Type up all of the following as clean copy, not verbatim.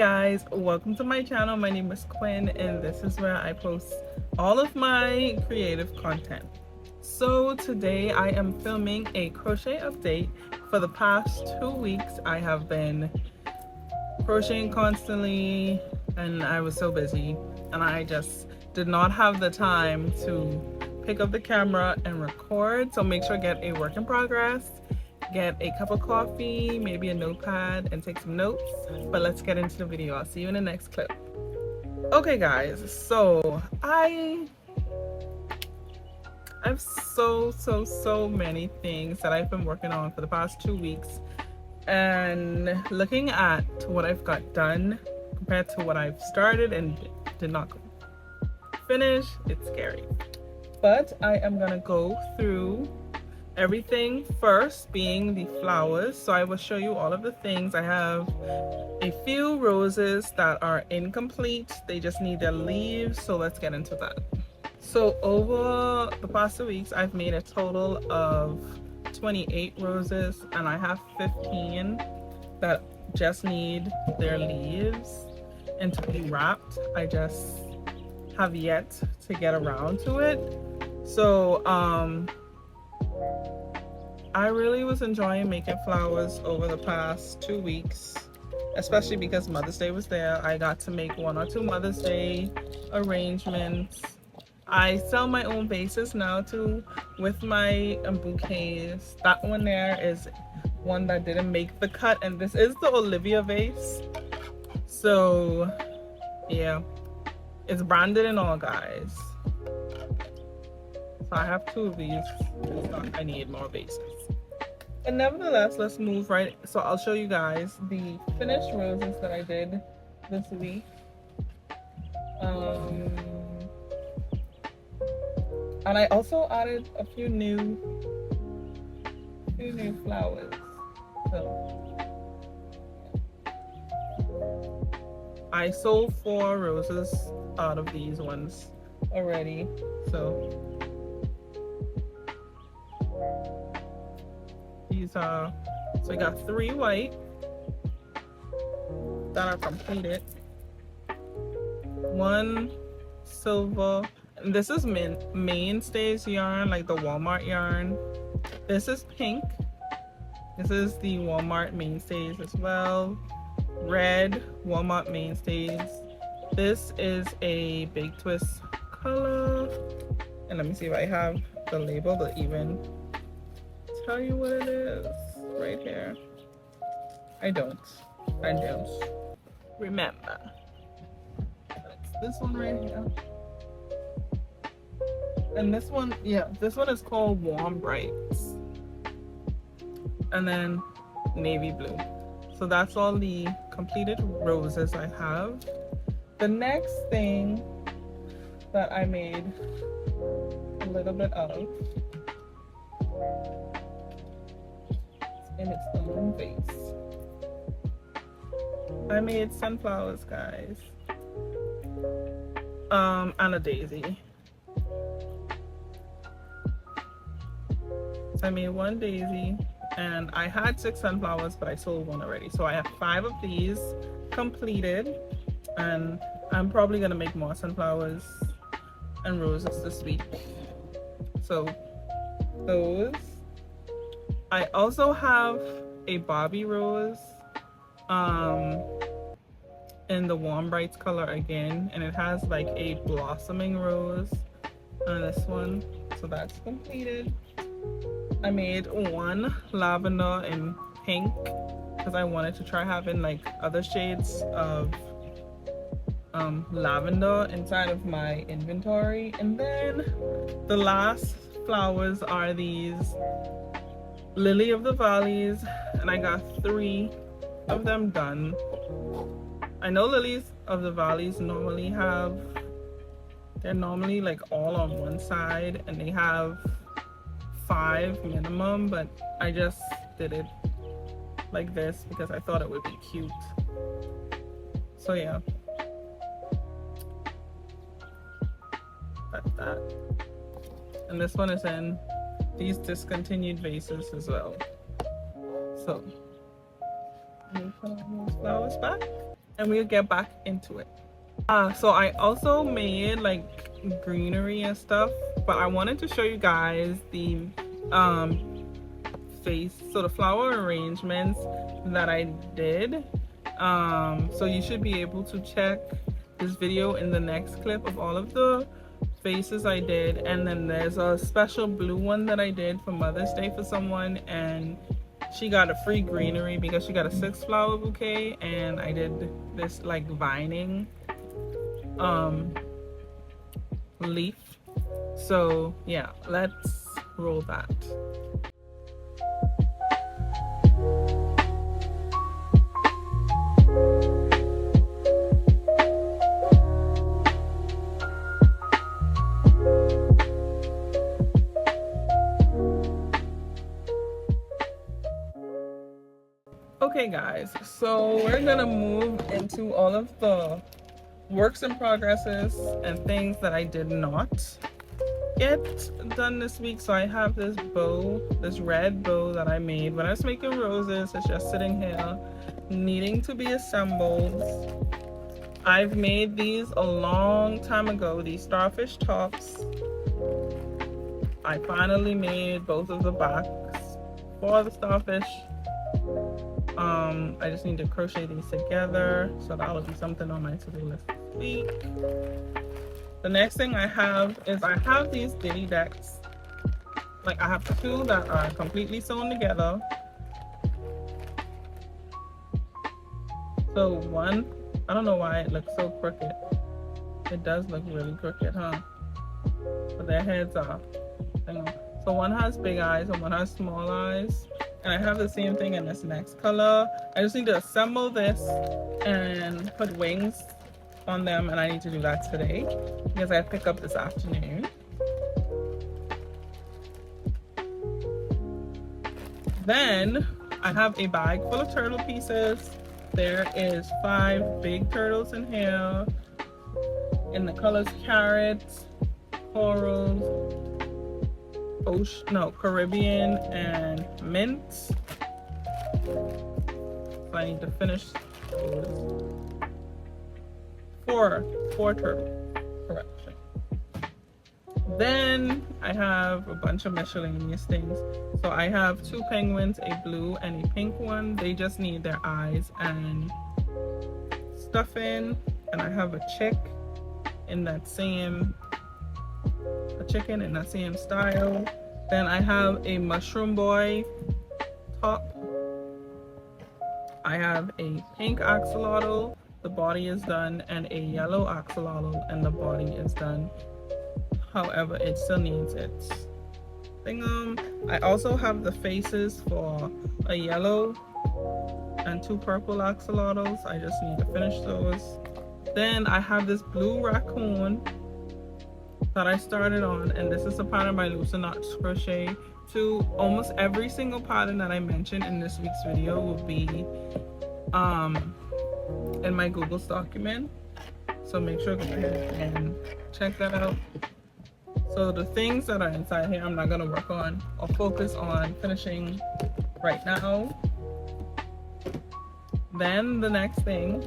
guys, welcome to my channel. My name is Quinn and this is where I post all of my creative content. So today I am filming a crochet update. For the past 2 weeks I have been crocheting constantly and I was so busy and I just did not have the time to pick up the camera and record. So make sure to get a work in progress, get a cup of coffee, maybe a notepad, and take some notes. But let's get into the video. I'll see you in the next clip. Okay guys, so I have so many things that I've been working on for the past 2 weeks, and looking at what I've got done compared to what I've started and did not finish, it's scary. But I am gonna go through everything, first being the flowers. So I will show you all of the things. I have a few roses that are incomplete, they just need their leaves, so let's get into that. So over the past 2 weeks I've made a total of 28 roses and I have 15 that just need their leaves and to be wrapped. I just have yet to get around to it. So I really was enjoying making flowers over the past 2 weeks, especially because Mother's Day was there. I got to make 1 or 2 Mother's Day arrangements. I sell my own vases now too with my bouquets. That one there is one that didn't make the cut, and this is the Olivia vase. So yeah, it's branded and all, guys. So I have 2 of these. I need more vases. But nevertheless, let's move right. So I'll show you guys the finished roses that I did this week. And I also added a few new flowers. So I sold 4 roses out of these ones already. So these are, so I got 3 white that are completed, 1 silver, and this is mainstays yarn, like the Walmart yarn. This is pink. This is the Walmart mainstays as well. Red Walmart mainstays. This is a big twist color, and let me see if I have the label to even tell you what it is right here. I don't remember. It's this one right here. And this one, yeah, this one is called Warm Brights. And then navy blue. So that's all the completed roses I have. The next thing that I made a little bit of in its own vase. I made sunflowers, guys, and a daisy. So I made 1 daisy and I had 6 sunflowers, but I sold 1 already. So I have 5 of these completed, and I'm probably gonna make more sunflowers and roses this week. So those. I also have a Bobby rose in the Warm Brights color again, and it has like a blossoming rose on this one. So that's completed. I made 1 lavender in pink because I wanted to try having like other shades of lavender inside of my inventory. And then the last flowers are these Lily of the Valleys, and I got 3 of them done. I know Lilies of the Valleys normally have, they're normally like all on one side and they have 5 minimum, but I just did it like this because I thought it would be cute. So yeah, that's that. And this one is in these discontinued vases as well. So let me put all those flowers back. and we'll get back into it. So I also made like greenery and stuff, but I wanted to show you guys the the flower arrangements that I did. So you should be able to check this video in the next clip of all of the faces I did, and then there's a special blue one that I did for Mother's Day for someone, and she got a free greenery because she got a 6-flower bouquet, and I did this like vining leaf. So yeah, let's roll that. Okay guys, so we're gonna move into all of the works in progresses and things that I did not get done this week. So I have this bow, this red bow that I made when I was making roses. It's just sitting here needing to be assembled. I've made these a long time ago, these starfish tops. I finally made both of the backs for the starfish. I just need to crochet these together, so that'll be something on my to-do list this week. The next thing I have is I have these ditty decks. Like I have 2 that are completely sewn together. So one, I don't know why it looks so crooked. It does look really crooked, huh? But their heads are. So one has big eyes and one has small eyes. And I have the same thing in this next color. I just need to assemble this and put wings on them, and I need to do that today because I pick up this afternoon. Then I have a bag full of turtle pieces. There is 5 big turtles in here in the colors carrot, coral, Caribbean, and mint. So I need to finish those. 4 turtles, correction. Then I have a bunch of miscellaneous things. So I have 2 penguins, a blue and a pink one. They just need their eyes and stuffing. And I have a chicken in that same style. Then I have a mushroom boy top. I have a pink axolotl, the body is done, and a yellow axolotl, and the body is done. However, it still needs its thingum. I also have the faces for a yellow and 2 purple axolotls. I just need to finish those. Then I have this blue raccoon that I started on, and this is a pattern by We.tye.knots crochet. To almost every single pattern that I mentioned in this week's video will be in my Google document, so make sure to go ahead and check that out. So the things that are inside here I'm not going to work on or focus on finishing right now. Then the next thing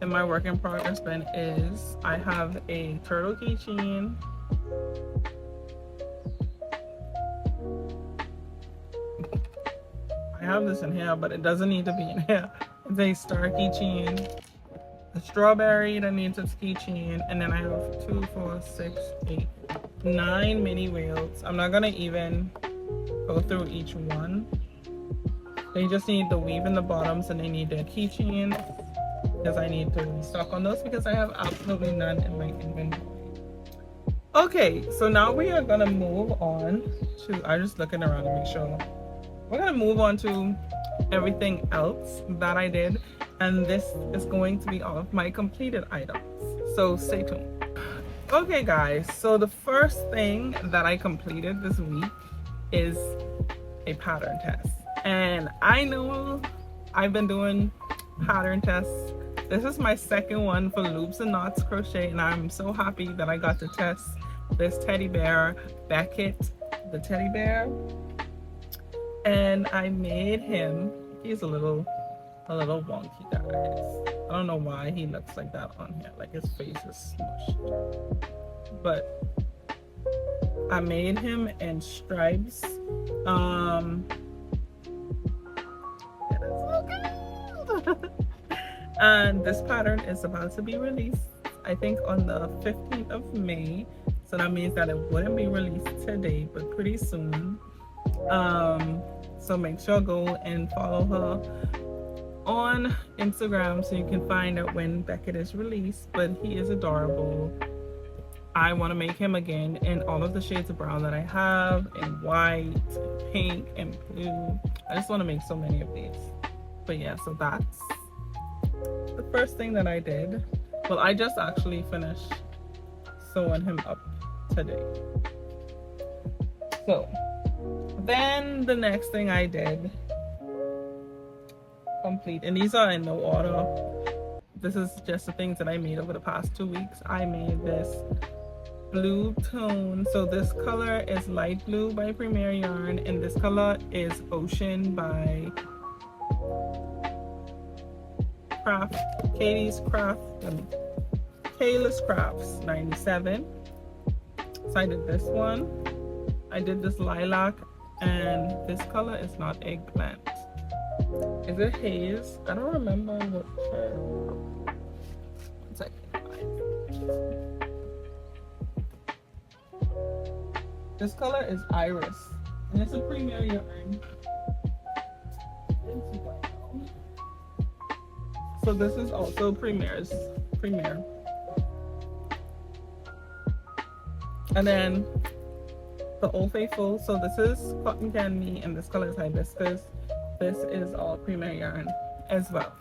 in my work in progress bin is I have a turtle keychain. I have this in here, but it doesn't need to be in here. It's a star keychain, a strawberry that needs its keychain, and then I have 2, 4, 6, 8, 9 mini wheels. I'm not gonna even go through each one. They just need the weave in the bottoms, and they need their keychains, because I need to restock on those because I have absolutely none in my inventory. Okay, so now we are gonna move on to, I'm just looking around to make sure. We're gonna move on to everything else that I did, and this is going to be all of my completed items, so stay tuned. Okay guys, so the first thing that I completed this week is a pattern test, and I know I've been doing pattern tests. This is my second one for Loops and Knots Crochet, and I'm so happy that I got to test this teddy bear, Beckett the teddy bear, and I made him. He's a little wonky, guys, I don't know why he looks like that on here, like his face is smushed. But I made him in stripes. It is so cute. And this pattern is about to be released, I think, on the 15th of May. So that means that it wouldn't be released today, but pretty soon. So make sure go and follow her on Instagram so you can find out when Beckett is released. But he is adorable. I want to make him again in all of the shades of brown that I have, in white, and pink, and blue. I just want to make so many of these. But yeah, so that's the first thing that I did. Well, I just actually finished sewing him up today. So then the next thing I did, complete, and these are in no order. This is just the things that I made over the past 2 weeks. I made this blue tone. So this color is light blue by Premier Yarn, and this color is ocean by Kayla's Crafts 97. So I did this one. I did this lilac, and this color is not eggplant. Is it haze? I don't remember what shade. 1 second. This color is iris, and it's a Premier yarn. So this is also Premier. And then the Old Faithful. So this is cotton candy, and this color is hibiscus. This is all Premier yarn as well.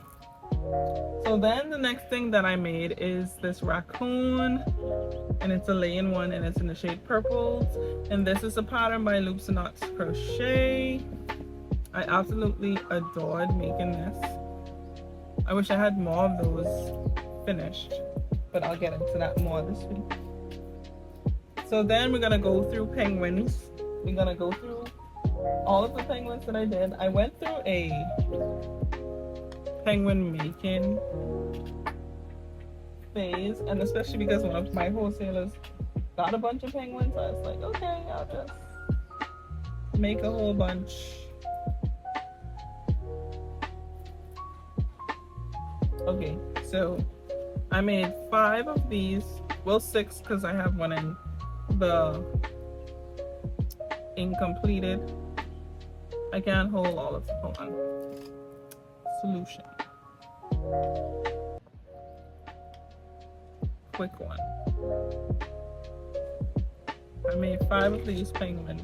So then the next thing that I made is this raccoon, and it's a lay-in one, and it's in the shade purple. And this is a pattern by We.tye.knots Crochet. I absolutely adored making this. I wish I had more of those finished, but I'll get into that more this week. So then we're gonna go through penguins. We're gonna go through all of the penguins that I did. I went through a penguin making phase, and especially because one of my wholesalers got a bunch of penguins, so I was like, okay, I'll just make a whole bunch. Okay, so I made 5 of these, well 6 because I have one in the incompleted. I can't hold all of them. Hold on. Solution. Quick one. I made 5 of these penguins.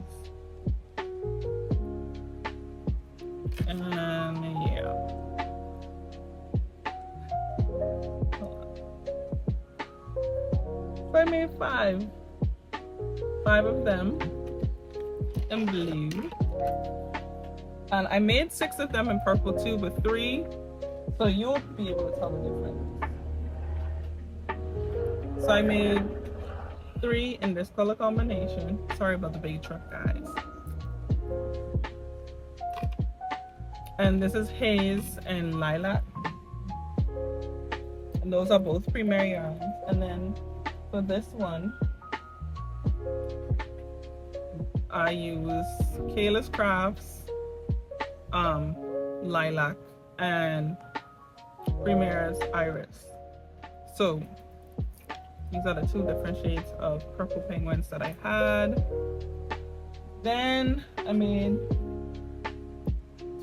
And yeah. So I made 5 of them in blue. And I made 6 of them in purple too, but 3, so you'll be able to tell the difference. So I made 3 in this color combination. Sorry about the big truck, guys. And this is haze and lilac. And those are both Premier yarns. And then for this one, I use Kayla's Crafts, lilac, and Premier's iris. So these are the 2 different shades of purple penguins that I had. Then I made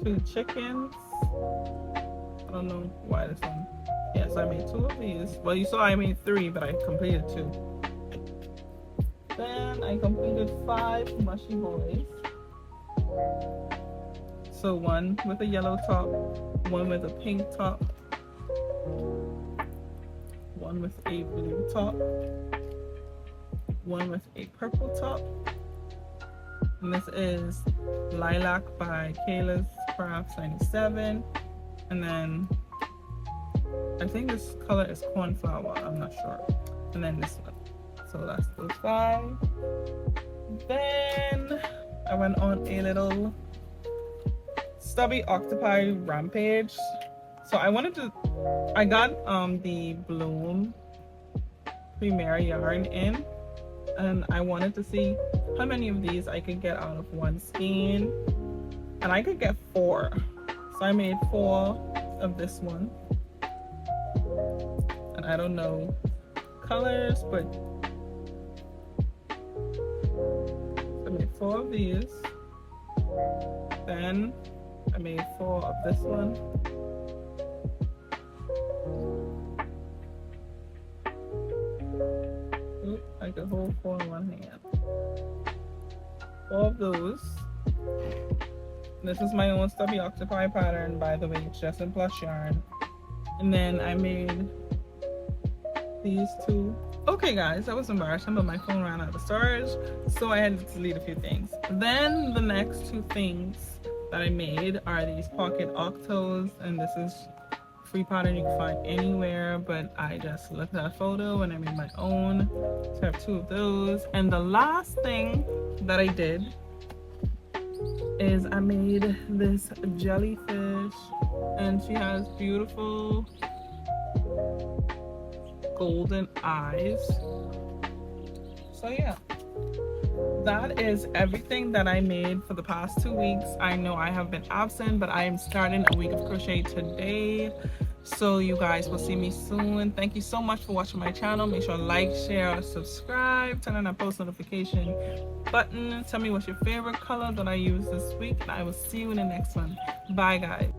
2 chickens. I don't know why this one. Yes, I made 2 of these. Well, you saw I made 3, but I completed 2. Then I completed 5 mushy boys. So 1 with a yellow top, 1 with a pink top, 1 with a blue top, 1 with a purple top. And this is Lilac by Kayla's Crafts 97. And then I think this color is Cornflower, I'm not sure. And then this one. So that's those 5. Then I went on a little Stubby Octopi Rampage. So I got the Bloom Premier yarn in, and I wanted to see how many of these I could get out of one skein, and I could get 4. So I made 4 of this one, and I don't know colors, but I made 4 of these. Then I made 4 of this one. Oop, I could hold 4 in one hand. 4 of those. This is my own Stubby Octopi pattern, by the way. It's just in plush yarn. And then I made these 2. Okay guys, that was embarrassing, but my phone ran out of storage, so I had to delete a few things. Then the next 2 things that I made are these pocket octos, and this is free pattern you can find anywhere, but I just looked at a photo and I made my own. So I have 2 of those. And the last thing that I did is I made this jellyfish, and she has beautiful golden eyes. So yeah, that is everything that I made for the past 2 weeks. I know I have been absent, but I am starting a week of crochet today, so you guys will see me soon. Thank you so much for watching my channel. Make sure to like, share, subscribe, turn on that post notification button. Tell me what's your favorite color that I use this week, and I will see you in the next one. Bye guys.